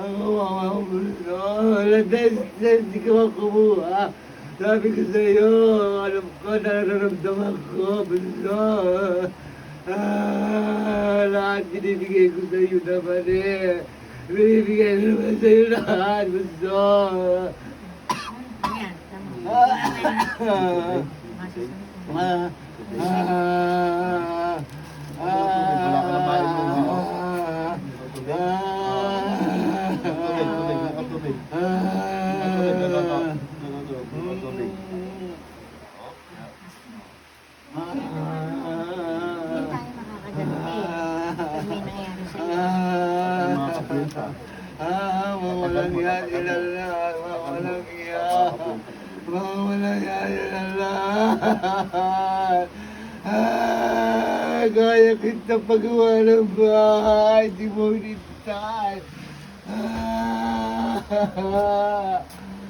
Ang kawawa ko bunso. Dahil di ka makumuha. Sabi ko sa'yo, alam ko, nararamdaman ko, bunso. Lahat binibigay ko sa'yo naman eh. Binibigay ko naman sa'yo lahat, bunso. Ayan, tama. Hindi tayo makakaganti. Pag may nangyari sa'yo. Mawalang yan, ilala. Mawalang yan. Mawalang yan, ilala. Kaya kita pagawa ng bahay. Di mo ulitan.